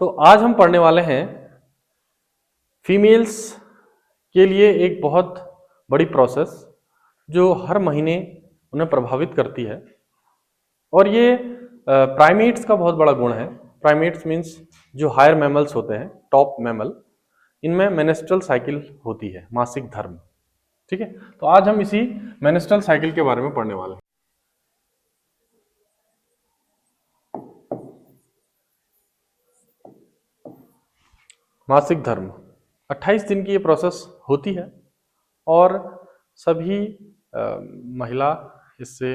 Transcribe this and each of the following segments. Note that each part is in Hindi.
तो आज हम पढ़ने वाले हैं फीमेल्स के लिए एक बहुत बड़ी प्रोसेस जो हर महीने उन्हें प्रभावित करती है। और ये प्राइमेट्स का बहुत बड़ा गुण है। प्राइमेट्स मीन्स जो हायर मैमल्स होते हैं, टॉप मैमल, इनमें मेनेस्ट्रल साइकिल होती है, मासिक धर्म। ठीक है, तो आज हम इसी मेनेस्ट्रल साइकिल के बारे में पढ़ने वाले हैं। मासिक धर्म 28 दिन की ये प्रोसेस होती है और सभी महिला इससे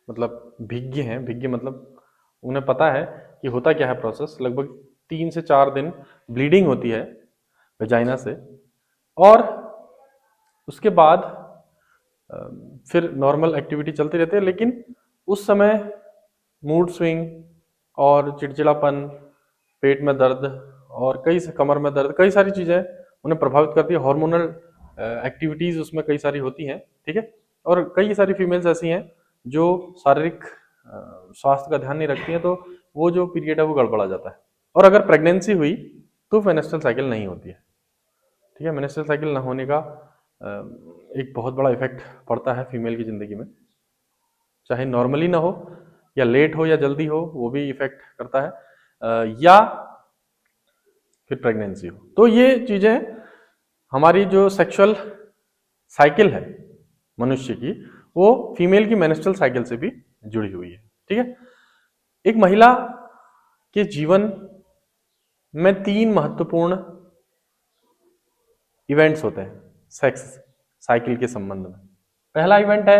मतलब भिज्ञ हैं। भिज्ञ मतलब उन्हें पता है कि होता क्या है प्रोसेस। लगभग 3 से 4 दिन ब्लीडिंग होती है वेजाइना से और उसके बाद फिर नॉर्मल एक्टिविटी चलती रहती है। लेकिन उस समय मूड स्विंग और चिड़चिड़ापन, पेट में दर्द और कमर में दर्द, कई सारी चीज़ें उन्हें प्रभावित करती है। हार्मोनल एक्टिविटीज़ उसमें कई सारी होती हैं। ठीक है, और कई सारी फीमेल्स ऐसी हैं जो शारीरिक स्वास्थ्य का ध्यान नहीं रखती हैं, तो वो जो पीरियड है वो गड़बड़ा जाता है। और अगर प्रेगनेंसी हुई तो मेनेस्ट्रुअल साइकिल नहीं होती है। ठीक है, मेनेस्ट्रुअल साइकिल न होने का एक बहुत बड़ा इफेक्ट पड़ता है फीमेल की ज़िंदगी में। चाहे नॉर्मली ना हो या लेट हो या जल्दी हो, वो भी इफेक्ट करता है, या फिर प्रेगनेंसी हो। तो ये चीज़ें हमारी जो सेक्सुअल साइकिल है मनुष्य की, वो फीमेल की मेनेस्ट्रुअल साइकिल से भी जुड़ी हुई है। ठीक है, एक महिला के जीवन में 3 महत्वपूर्ण इवेंट्स होते हैं सेक्स साइकिल के संबंध में। पहला इवेंट है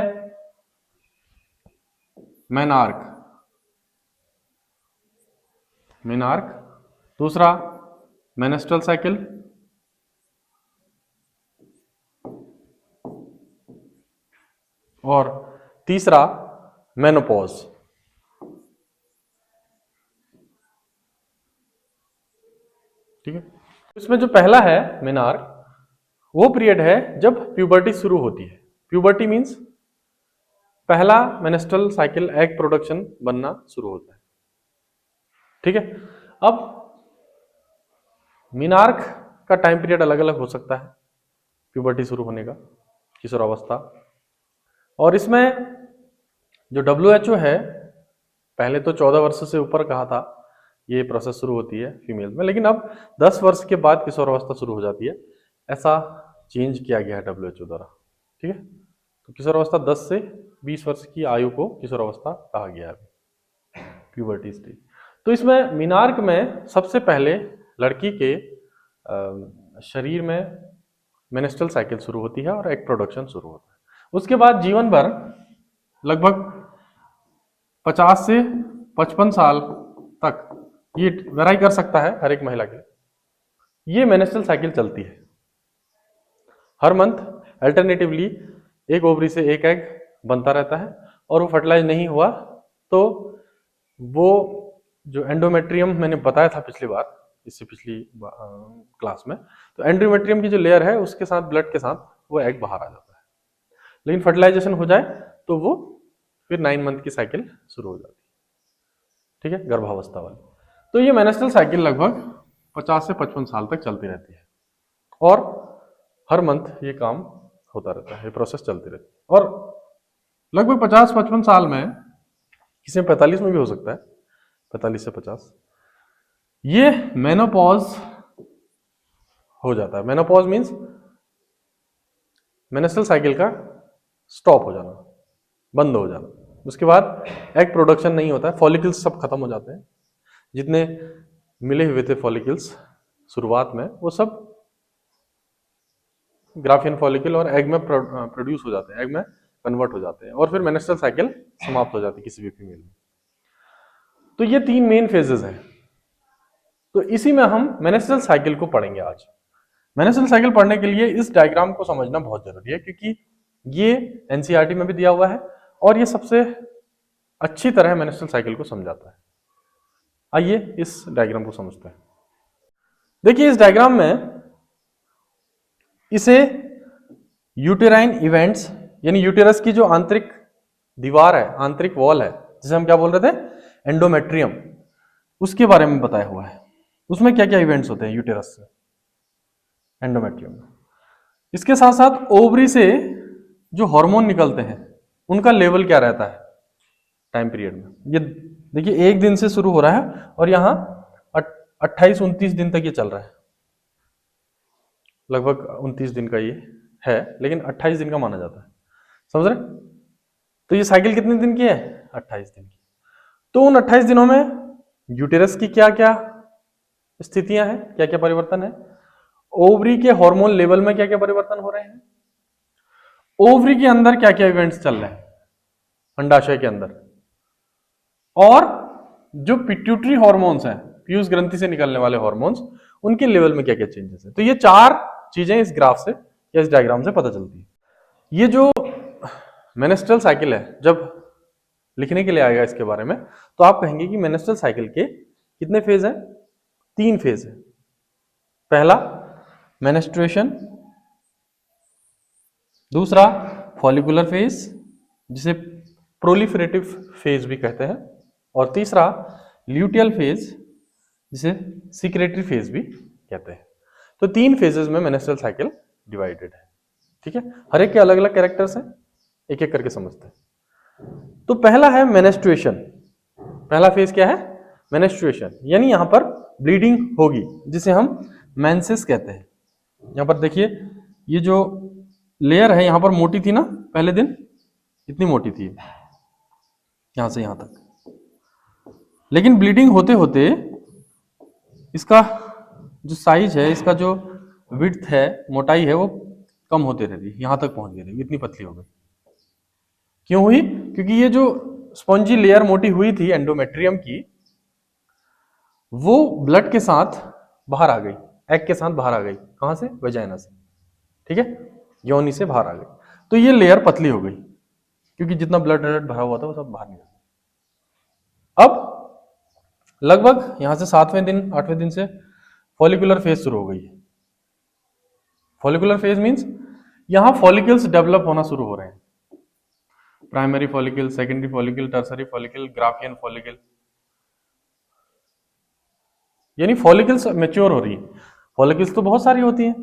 मेनार्क। दूसरा मेनेस्ट्रुअल साइकिल, और तीसरा मेनोपॉज। ठीक है, इसमें जो पहला है मेनार्क, वो पीरियड है जब प्यूबर्टी शुरू होती है। प्यूबर्टी मीन्स पहला मेनेस्ट्रुअल साइकिल, एग प्रोडक्शन बनना शुरू होता है। ठीक है, अब मेनार्क का टाइम पीरियड अलग अलग हो सकता है प्यूबर्टी शुरू होने का, किशोरावस्था। और इसमें जो WHO है, पहले तो 14 वर्ष से ऊपर कहा था ये प्रोसेस शुरू होती है फीमेल में, लेकिन अब 10 वर्ष के बाद किशोरावस्था शुरू हो जाती है, ऐसा चेंज किया गया है WHO द्वारा। ठीक है, तो किशोरावस्था 10 से 20 वर्ष की आयु को किशोरावस्था कहा गया है, प्यूबर्टी स्टेज। तो इसमें मेनार्क में सबसे पहले लड़की के शरीर में मेनेस्ट्रुअल साइकिल शुरू होती है और एग प्रोडक्शन शुरू होता है। उसके बाद जीवन भर लगभग 50 से 55 साल तक, ये वेराई कर सकता है हर एक महिला के, ये मेनेस्ट्रुअल साइकिल चलती है। हर मंथ अल्टरनेटिवली एक ओवरी से एक एग बनता रहता है, और वो फर्टिलाइज नहीं हुआ तो वो जो एंडोमेट्रियम मैंने बताया था पिछली बार, इससे पिछली क्लास में, तो एंडोमेट्रियम की जो लेयर है उसके साथ, ब्लड के साथ, वो एग बाहर आ जाता है। लेकिन फर्टिलाइजेशन हो जाए तो वो फिर 9 मंथ की साइकिल शुरू हो जाती है। ठीक है, गर्भावस्था वाली। तो ये मेनेस्ट्रुअल साइकिल लगभग 50 से 55 साल तक चलती रहती है और हर मंथ ये काम होता रहता है, ये प्रोसेस चलती रहती है। और लगभग 50-55 साल में, किसी में 45 में भी हो सकता है, 45 से 50, ये मेनोपॉज हो जाता है। मेनोपॉज मीन्स मेनेस्ट्रुअल साइकिल का स्टॉप हो जाना, बंद हो जाना। उसके बाद एग प्रोडक्शन नहीं होता है, फॉलिकल्स सब खत्म हो जाते हैं। जितने मिले हुए थे फॉलिकल्स शुरुआत में, वो सब ग्राफियन फॉलिकल और एग में प्रोड्यूस हो जाते हैं, एग में कन्वर्ट हो जाते हैं, और फिर मेनेस्ट्रुअल साइकिल समाप्त हो जाती है किसी भी फीमेल में। तो ये 3 मेन फेजेस हैं। तो इसी में हम मेनेस्ट्रुअल साइकिल को पढ़ेंगे आज। मेनेस्ट्रुअल साइकिल पढ़ने के लिए इस डायग्राम को समझना बहुत जरूरी है, क्योंकि ये एनसीईआरटी में भी दिया हुआ है और ये सबसे अच्छी तरह मेनेस्ट्रुअल साइकिल को समझाता है। आइए इस डायग्राम को समझते हैं। देखिए, इस डायग्राम में इसे यूटेराइन इवेंट्स, यानी यूटेरस की जो आंतरिक दीवार है, आंतरिक वॉल है, जिसे हम क्या बोल रहे थे, एंडोमेट्रियम, उसके बारे में बताया हुआ है। उसमें क्या क्या इवेंट्स होते हैं यूटेरस से, एंडोमेट्रियम में। इसके साथ साथ ओवरी से जो हार्मोन निकलते हैं उनका लेवल क्या रहता है टाइम पीरियड में। ये देखिए 1 दिन से शुरू हो रहा है और यहाँ 28-29 दिन तक ये चल रहा है, लगभग 29 दिन का ये है, लेकिन 28 दिन का माना जाता है, समझ रहे। तो ये साइकिल कितने दिन की है, 28 दिन की। तो उन 28 दिनों में यूटेरस की क्या क्या स्थितियां हैं, क्या क्या परिवर्तन है, ओवरी के हार्मोन लेवल में क्या क्या परिवर्तन हो रहे हैं, ओवरी के अंदर क्या क्या इवेंट्स चल रहे हैं अंडाशय के अंदर, और जो पिट्यूटरी हार्मोन्स हैं, पीयूष ग्रंथि से निकलने वाले हार्मोन्स, उनके लेवल में क्या क्या चेंजेस है। तो ये 4 चीजें इस ग्राफ से या इस डायग्राम से पता चलती है। ये जो मेनेस्ट्रल साइकिल है, जब लिखने के लिए आएगा इसके बारे में तो आप कहेंगे कि मेनेस्ट्रल साइकिल के कितने फेज हैं, 3 फेज है। पहला मेनेस्ट्रुएशन, दूसरा फॉलिकुलर फेज जिसे प्रोलिफरेटिव फेज भी कहते हैं, और तीसरा ल्यूटियल फेज जिसे सिक्रेटरी फेज भी कहते हैं। तो 3 फेजेस में मेनेस्ट्रल साइकिल डिवाइडेड है, ठीक है। हर एक के अलग अलग कैरेक्टर्स हैं, एक एक करके समझते हैं। तो पहला है मेनेस्ट्रुएशन। पहला फेज क्या है, मेनेस्ट्रुएशन, यानी यहां पर ब्लीडिंग होगी जिसे हम मेंसेस कहते हैं। यहां पर देखिए ये जो लेयर है यहां पर मोटी थी ना, पहले दिन इतनी मोटी थी यहां से यहां तक, लेकिन ब्लीडिंग होते होते इसका जो साइज है, इसका जो विड्थ है, मोटाई है, वो कम होते रहती है, यहां तक पहुंच गई, इतनी पतली हो गई। क्यों हुई, क्योंकि ये जो स्पॉन्जी लेयर मोटी हुई थी एंडोमेट्रियम की, वो ब्लड के साथ बाहर आ गई, एग के साथ बाहर आ गई। कहां से, वजाइना से, ठीक है, योनि से बाहर आ गई। तो ये लेयर पतली हो गई क्योंकि जितना ब्लड भरा हुआ था वो सब बाहर निकल। अब लगभग यहां से 7वें दिन 8वें दिन से फॉलिकुलर फेज शुरू हो गई है। फॉलिकुलर फेज मींस यहां फॉलिकल्स डेवलप होना शुरू हो रहे हैं, primary follicle, secondary follicle, tertiary follicle, Graafian follicle, यानी फॉलिकल्स मैच्योर हो रही है। फॉलिकल्स तो बहुत सारी होती हैं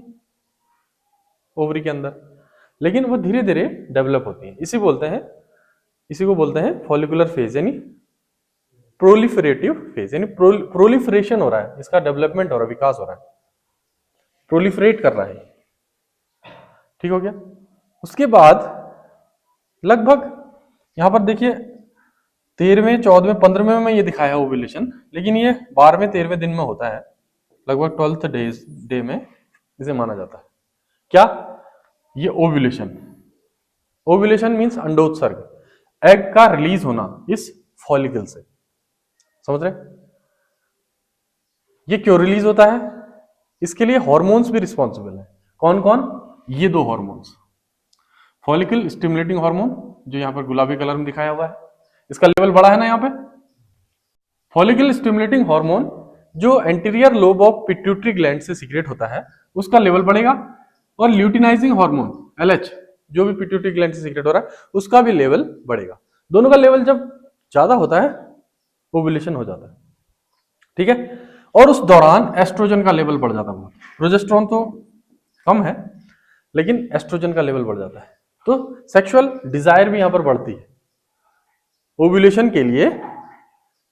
ओवरी के अंदर, लेकिन वो धीरे धीरे डेवलप होती हैं। इसी को बोलते हैं फॉलिकुलर फेज, यानी प्रोलिफरेटिव फेज, यानी प्रोलिफरेशन हो रहा है, इसका डेवलपमेंट हो रहा है, विकास हो रहा है, प्रोलिफरेट कर रहा है, ठीक हो गया। उसके बाद लगभग यहां पर देखिए 13वें 14वें 15वें में ये दिखाया है ओव्यूलेशन, लेकिन ये 12वें 13वें दिन में होता है, लगभग 12th डे में इसे माना जाता है। क्या, ये ओव्यूलेशन। ओव्यूलेशन मींस अंडोत्सर्ग, एग का रिलीज होना इस फॉलिकल से, समझ रहे। ये क्यों रिलीज होता है, इसके लिए हार्मोन्स भी रिस्पॉन्सिबल है। कौन कौन, ये 2 हार्मोन्स, फॉलिकल स्टिमुलेटिंग हार्मोन जो यहां पर गुलाबी कलर में दिखाया हुआ है, इसका लेवल बड़ा है ना यहाँ पे। फॉलिकल स्टिमुलेटिंग हार्मोन जो anterior lobe of pituitary gland से सीक्रेट होता है, उसका लेवल बढ़ेगा, और ल्यूटिनाइजिंग हार्मोन LH जो भी पिट्यूटरी ग्लैंड से सीक्रेट हो रहा है, उसका भी लेवल बढ़ेगा। दोनों का लेवल जब ज्यादा होता है ओव्यूलेशन हो जाता है, ठीक है। और उस दौरान एस्ट्रोजन का लेवल बढ़ जाता है, प्रोजेस्टेरोन तो कम है लेकिन एस्ट्रोजन का लेवल बढ़ जाता है, तो सेक्सुअल डिजायर भी यहां पर बढ़ती है। ओव्यूलेशन के लिए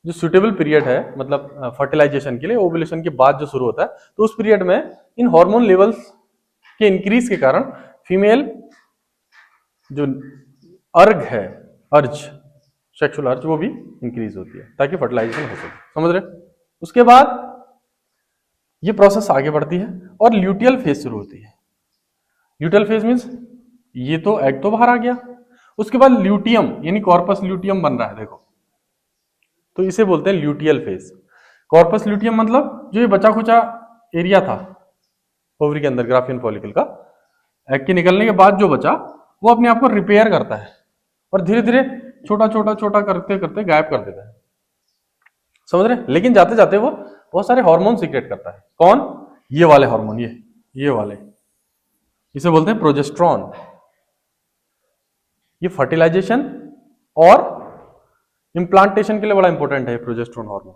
जो सुटेबल पीरियड है, मतलब फर्टिलाइजेशन के लिए ओव्यूलेशन के बाद जो शुरू होता है, तो उस पीरियड में इन हार्मोन लेवल्स के इंक्रीज के कारण फीमेल जो अर्ज सेक्सुअल अर्ज, वो भी इंक्रीज होती है ताकि फर्टिलाइजेशन हो सके, समझ रहे। उसके बाद ये प्रोसेस आगे बढ़ती है और ल्यूटियल फेज शुरू होती है। ल्यूटियल फेज मींस ये तो एग तो बाहर आ गया, उसके बाद ल्यूटियम यानी कॉर्पस ल्यूटियम बन रहा है, देखो, तो इसे बोलते हैं ल्यूटियल फेज। कॉर्पस ल्यूटियम मतलब जो ये बचा खुचा एरिया था ओवरी के अंदर ग्राफियन फॉलिकल का, एग के निकलने के बाद जो बचा वो अपने आप को रिपेयर करता है और धीरे धीरे छोटा छोटा छोटा करते करते गायब कर देता है, समझ रहे। लेकिन जाते जाते वो बहुत सारे हार्मोन सीक्रेट करता है। कौन, ये वाले हार्मोन, ये वाले, इसे बोलते हैं प्रोजेस्टेरोन। ये फर्टिलाइजेशन और इंप्लांटेशन के लिए बड़ा इंपॉर्टेंट है प्रोजेस्टेरोन हार्मोन।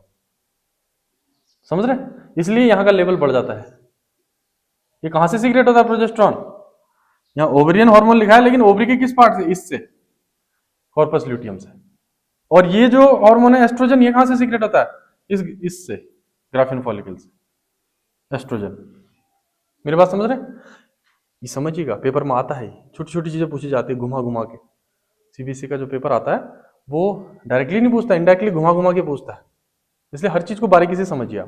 समझ रहे? इसलिए यहाँ का लेवल बढ़ जाता है। ये कहां से सीक्रेट होता है प्रोजेस्टेरॉन? यहाँ ओवेरियन हार्मोन लिखा है, लेकिन ओवरी के किस पार्ट से? इससे, कॉर्पस ल्यूटियम से। और ये जो हार्मोन है एस्ट्रोजन, ये कहां से सीक्रेट होता है? इससे, ग्राफिन फॉलिकल से, एस्ट्रोजन। मेरी बात समझ रहे? ये समझिएगा, पेपर में आता है, छोटी छोटी चीजें पूछी जाती है घुमा घुमा के। सीबीएसई का जो पेपर आता है वो डायरेक्टली नहीं पूछता, इनडायरेक्टली घुमा घुमा के पूछता है। इसलिए हर चीज को बारीकी से समझिए आप।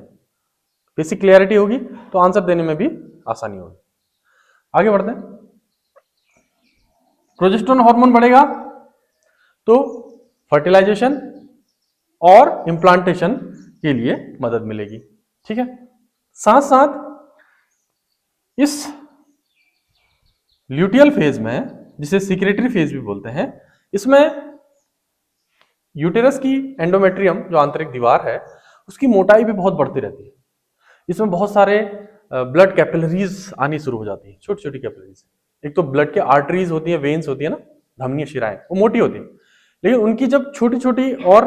बेसिक क्लियरिटी होगी तो आंसर देने में भी आसानी होगी। आगे बढ़ते हैं। प्रोजेस्टेरोन हार्मोन बढ़ेगा तो फर्टिलाइजेशन और इम्प्लांटेशन के लिए मदद मिलेगी। ठीक है, साथ साथ इस ल्यूटियल फेज में, जिसे सीक्रेटरी फेज भी बोलते हैं, इसमें यूटेरस की एंडोमेट्रियम, जो आंतरिक दीवार है, उसकी मोटाई भी बहुत बढ़ती रहती है। इसमें बहुत सारे ब्लड कैपिलरीज आनी शुरू हो जाती है, छोटी छोटी कैपिलरीज। एक तो ब्लड के आर्टरीज होती है, वेन्स होती है ना, धमनी शिराएं, वो मोटी होती है, लेकिन उनकी जब छोटी छोटी और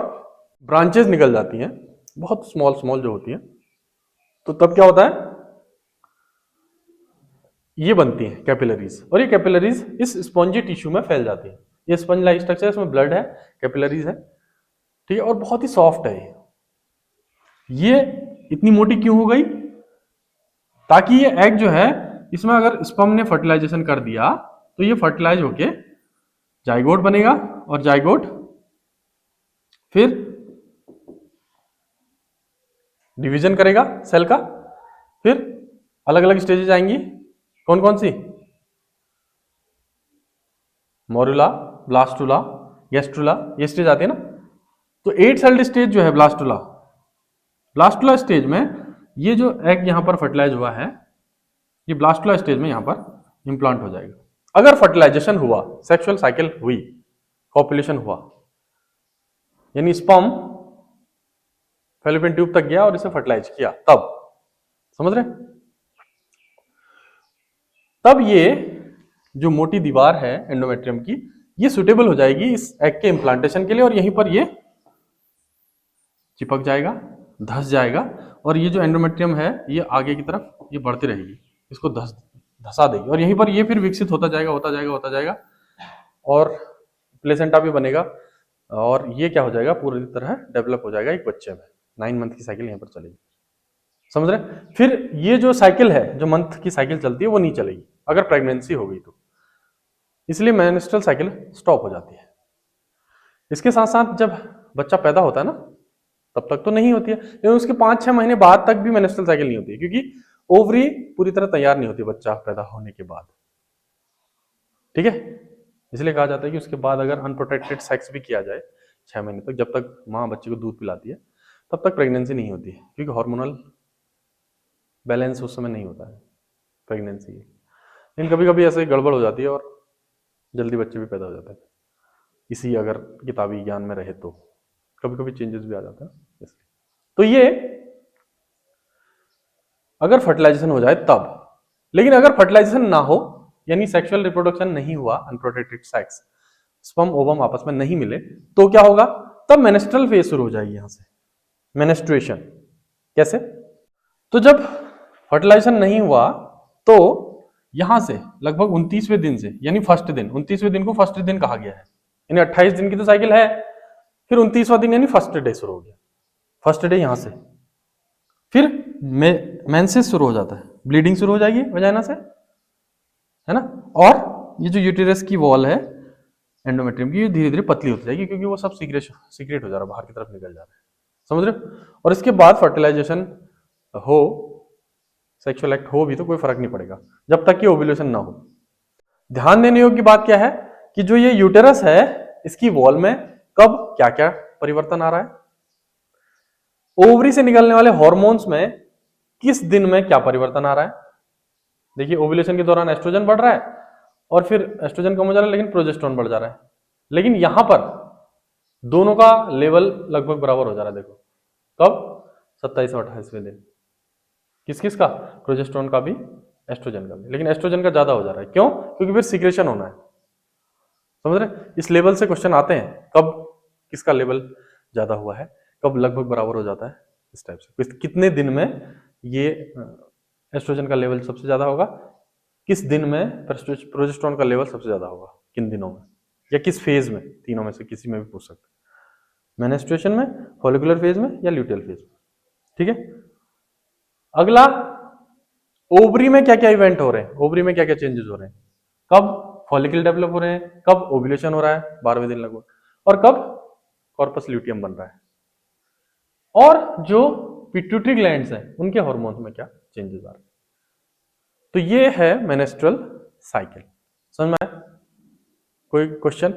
ब्रांचेस निकल जाती हैं, बहुत स्मॉल स्मॉल जो होती है, तो तब क्या होता है, ये बनती हैं कैपिलरीज। और ये कैपिलरीज इस स्पॉन्जी टिश्यू में फैल जाती है। ये स्पंज लाइक स्ट्रक्चर है, इसमें ब्लड है, कैपिलरीज है, ठीक है, और बहुत ही सॉफ्ट है। ये इतनी मोटी क्यों हो गई? ताकि ये एग जो है, इसमें अगर स्पर्म ने फर्टिलाइजेशन कर दिया तो ये फर्टिलाइज होके जाइगोट बनेगा, और जाइगोट फिर डिवीजन करेगा सेल का। फिर अलग अलग स्टेजेस आएंगी, कौन कौन सी? मोरुला, ब्लास्टुला, गैस्ट्रुला, ये स्टेज आती है ना। तो 8 सेल्ड स्टेज जो है ब्लास्टुला, ब्लास्टुला स्टेज में ये जो एग यहां पर फर्टिलाइज हुआ है, ये ब्लास्टुला स्टेज में यहां पर इंप्लांट हो जाएगा। अगर फर्टिलाइजेशन हुआ, सेक्सुअल साइकिल हुई, कॉपुलेशन हुआ, यानी स्पर्म फैलोपियन ट्यूब तक गया और इसे फर्टिलाइज किया, तब समझ रहे? तब ये जो मोटी दीवार है एंडोमेट्रियम की, ये सुटेबल हो जाएगी इस एग के इम्प्लांटेशन के लिए, और यहीं पर ये चिपक जाएगा, धस जाएगा, और ये जो एंडोमेट्रियम है ये आगे की तरफ ये बढ़ती रहेगी, इसको धसा देगी, और यहीं पर ये फिर विकसित होता जाएगा, होता जाएगा, होता जाएगा, और प्लेसेंटा भी बनेगा, और ये क्या हो जाएगा, पूरी तरह डेवलप हो जाएगा एक बच्चे में। 9 मंथ की साइकिल यहीं पर चलेगी, समझ रहे? फिर ये जो साइकिल है, जो मंथ की साइकिल चलती है, वो नहीं चलेगी अगर प्रेगनेंसी हो गई तो, इसलिए मेंस्ट्रुअल साइकिल स्टॉप हो जाती है। इसके साथ साथ जब बच्चा पैदा होता है ना, तब तक तो नहीं होती है, लेकिन उसके 5-6 महीने बाद तक भी मेंस्ट्रुअल साइकिल नहीं होती है, क्योंकि ओवरी पूरी तरह तैयार नहीं होती बच्चा पैदा होने के बाद। ठीक है, इसलिए कहा जाता है कि उसके बाद अगर अनप्रोटेक्टेड सेक्स भी किया जाए 6 महीने तक, जब तक माँ बच्चे को दूध पिलाती है, तब तक प्रेगनेंसी नहीं होती है, क्योंकि हार्मोनल बैलेंस उस समय नहीं होता है प्रेगनेंसी। लेकिन कभी कभी ऐसे गड़बड़ हो जाती है और जल्दी बच्चे भी पैदा हो जाते हैं, इसी अगर किताबी ज्ञान में रहे तो कभी कभी चेंजेस भी आ जाता है इसलिए। तो ये अगर फर्टिलाइजेशन हो जाए तब, लेकिन अगर फर्टिलाइजेशन ना हो, यानी सेक्सुअल रिप्रोडक्शन नहीं हुआ, अनप्रोटेक्टेड सेक्स, स्पर्म ओवम आपस में नहीं मिले, तो क्या होगा? तब मेनेस्ट्रल फेज शुरू हो जाएगी। यहां से मेनेस्ट्रुएशन कैसे? तो जब फर्टिलाइजेशन नहीं हुआ तो यहां से लगभग 29वें दिन से, यानी फर्स्ट दिन, 29वें दिन को फर्स्ट दिन कहा गया है, यानी 28 दिन की तो साइकिल है, फिर 29वां दिन यानी फर्स्ट डे शुरू हो गया। फर्स्ट डे यहां से फिर मेंसेस शुरू हो जाता है, ब्लीडिंग शुरू हो जाएगी वजाइना से, है ना। और ये जो यूटेरस की वॉल है एंडोमेट्रियम की, धीरे धीरे पतली होती जाएगी, क्योंकि वो सब सीक्रेट हो जा रहा है, बाहर की तरफ निकल जा रहा है, समझ रहे? और इसके बाद फर्टिलाइजेशन हो, सेक्सुअल एक्ट हो भी, तो कोई फर्क नहीं पड़ेगा जब तक कि ओव्यूलेशन ना हो। ध्यान देने योग्य बात क्या है कि जो ये यूटेरस है, इसकी वॉल में कब क्या क्या परिवर्तन आ रहा है, ओवरी से निकलने वाले हॉर्मोन्स में किस दिन में क्या परिवर्तन आ रहा है। देखिए, ओव्यूलेशन के दौरान एस्ट्रोजन बढ़ रहा है, और फिर एस्ट्रोजन कम हो जा रहा है, लेकिन प्रोजेस्टेरोन बढ़ जा रहा है। लेकिन यहां पर दोनों का लेवल लगभग बराबर हो जा रहा है। देखो कब, 27 और 28वें दिन। किस किस का? प्रोजेस्टेरोन का भी, एस्ट्रोजन का भी, लेकिन एस्ट्रोजन का ज्यादा हो जा रहा है। क्यों? क्योंकि फिर सीक्रेशन होना है, समझ रहे? इस लेवल से क्वेश्चन आते हैं, कब किसका लेवल ज्यादा हुआ है, कब लगभग बराबर हो जाता है, इस टाइप से कितने दिन में ये एस्ट्रोजन का लेवल सबसे ज्यादा होगा, किस दिन में प्रोजेस्टेरोन का लेवल सबसे ज्यादा होगा, किन दिनों में या किस फेज में, तीनों में से किसी में भी पूछ सकते हैं, मेंस्ट्रुएशन में, फॉलिकुलर फेज में या ल्यूटियल फेज में। ठीक है, अगला ओवरी में क्या क्या इवेंट हो रहे हैं, ओवरी में क्या क्या चेंजेस हो रहे हैं, कब फॉलिकल डेवलप हो रहे हैं, कब ओव्यूलेशन हो रहा है 12वें दिन लगभग, और कब कॉर्पस ल्यूटियम बन रहा है, और जो पिट्यूटरी ग्लैंड्स हैं उनके हार्मोन्स में क्या चेंजेस आ रहे हैं। तो ये है मेनेस्ट्रुअल साइकिल। समझ में आया? कोई क्वेश्चन?